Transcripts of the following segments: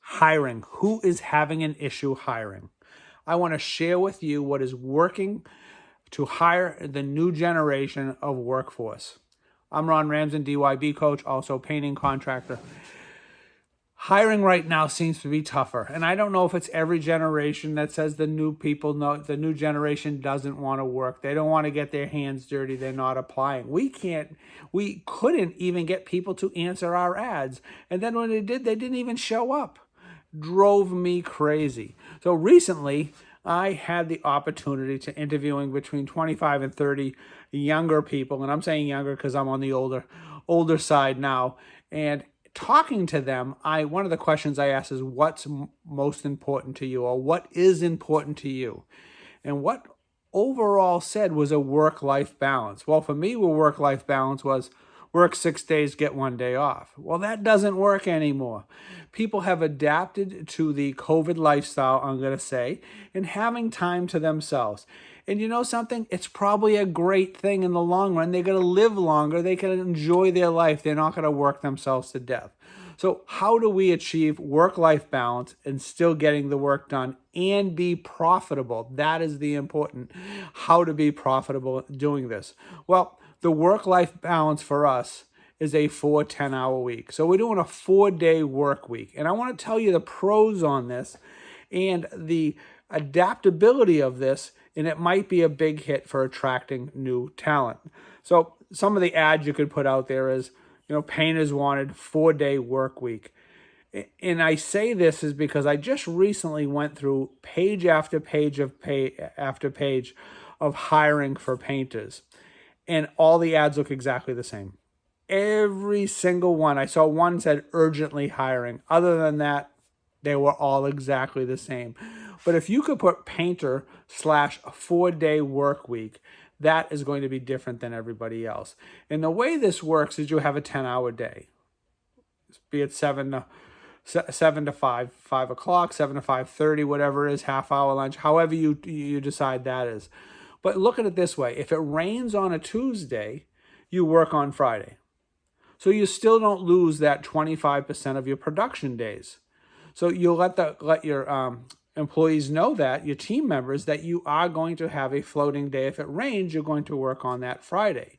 hiring. Who is having an issue hiring? I want to share with you what is working to hire the new generation of workforce. I'm Ron Ramsden, DYB coach, also painting contractor. Hiring right now seems to be tougher. And I don't know if it's every generation that says the new generation doesn't want to work. They don't want to get their hands dirty. They're not applying. We couldn't even get people to answer our ads. And then when they didn't even show up. Drove me crazy. So recently, I had the opportunity to interviewing between 25 and 30 younger people. And I'm saying younger because I'm on the older side now. And talking to them, one of the questions I asked is, what's most important to you, or what is important to you? And what overall said was a work-life balance. Well, for me, work-life balance was work 6 days, get 1 day off. Well, that doesn't work anymore. People have adapted to the COVID lifestyle, I'm going to say, and having time to themselves. And you know something? It's probably a great thing in the long run. They're going to live longer. They can enjoy their life. They're not going to work themselves to death. So how do we achieve work-life balance and still getting the work done and be profitable? That is the important, how to be profitable doing this. Well, the work-life balance for us is a 4 10-hour week. So we're doing a 4-day work week. And I want to tell you the pros on this and the adaptability of this, and it might be a big hit for attracting new talent. So some of the ads you could put out there is, painters wanted 4-day work week. And I say this is because I just recently went through page after page of hiring for painters. And all the ads look exactly the same. Every single one. I saw one said urgently hiring. Other than that, they were all exactly the same. But if you could put painter / 4-day work week, that is going to be different than everybody else. And the way this works is you have a 10-hour day. Be it 7 to 5, 5 o'clock, 7 to 5:30, whatever it is, half-hour lunch, however you decide that is. But look at it this way. If it rains on a Tuesday, you work on Friday. So you still don't lose that 25% of your production days. So you'll let your employees know that, your team members, that you are going to have a floating day. If it rains, you're going to work on that Friday.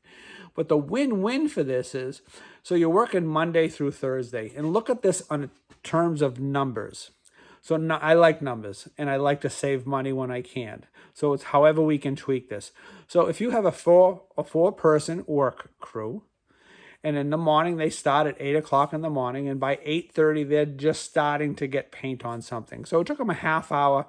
But the win-win for this is, so you're working Monday through Thursday. And look at this on terms of numbers. So I like numbers, and I like to save money when I can. So it's however we can tweak this. So if you have a four-person work crew, and in the morning they start at 8 o'clock in the morning, and by 8:30 they're just starting to get paint on something. So it took them a half hour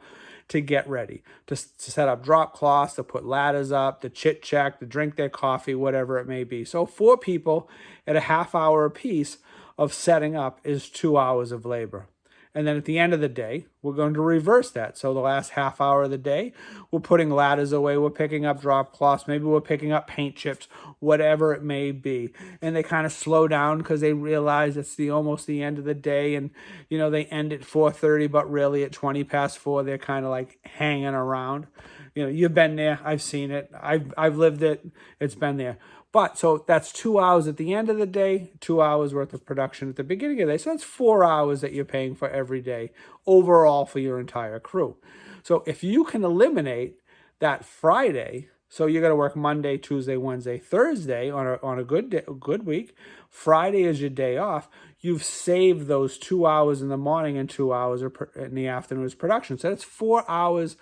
to get ready, to set up drop cloths, to put ladders up, to chit-chat, to drink their coffee, whatever it may be. So 4 people at a half hour apiece of setting up is 2 hours of labor. And then at the end of the day, we're going to reverse that. So the last half hour of the day, we're putting ladders away, we're picking up drop cloths, maybe we're picking up paint chips, whatever it may be. And they kind of slow down because they realize it's almost the end of the day, and they end at 4:30, but really at 20 past 4, they're kind of like hanging around. You've been there, I've seen it, I've lived it, it's been there. But so that's 2 hours at the end of the day, 2 hours worth of production at the beginning of the day. So that's 4 hours that you're paying for every day overall for your entire crew. So if you can eliminate that Friday, so you're going to work Monday, Tuesday, Wednesday, Thursday on a good week. Friday is your day off. You've saved those 2 hours in the morning and 2 hours in the afternoon as production. So that's 4 hours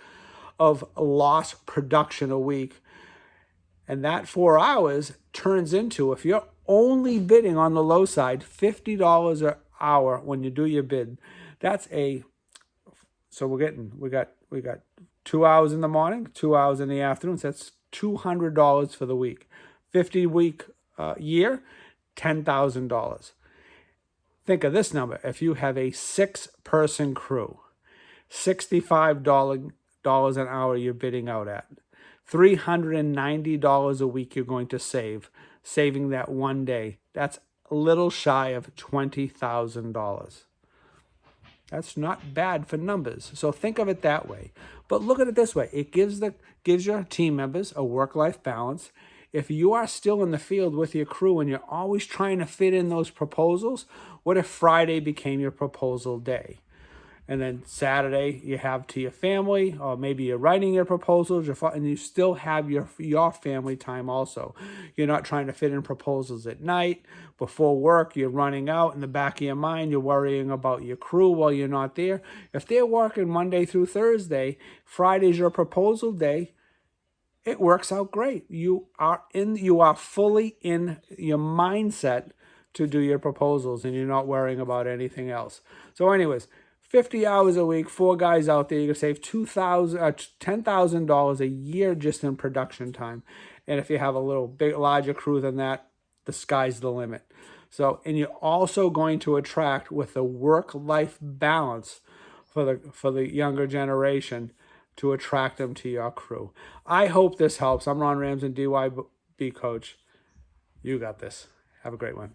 of lost production a week. And that 4 hours turns into, if you're only bidding on the low side, $50 an hour when you do your bid. So we got 2 hours in the morning, 2 hours in the afternoon. So that's $200 for the week. 50-week year, $10,000. Think of this number. If you have a 6-person crew, $65 an hour you're bidding out at. $390 a week you're going to saving that 1 day. That's a little shy of $20,000. That's not bad for numbers. So think of it that way. But look at it this way. It gives your team members a work-life balance. If you are still in the field with your crew and you're always trying to fit in those proposals, what if Friday became your proposal day? And then Saturday you have to your family, or maybe you're writing your proposals, and you still have your family time also. You're not trying to fit in proposals at night. Before work, you're running out. In the back of your mind, you're worrying about your crew while you're not there. If they're working Monday through Thursday, Friday's your proposal day, it works out great. You are fully in your mindset to do your proposals, and you're not worrying about anything else. So anyways, 50 hours a week, 4 guys out there, you can save $10,000 a year just in production time. And if you have a larger crew than that, the sky's the limit. So, and you're also going to attract, with the work-life balance for the younger generation, to attract them to your crew. I hope this helps. I'm Ron Ramsden, DYB coach. You got this. Have a great one.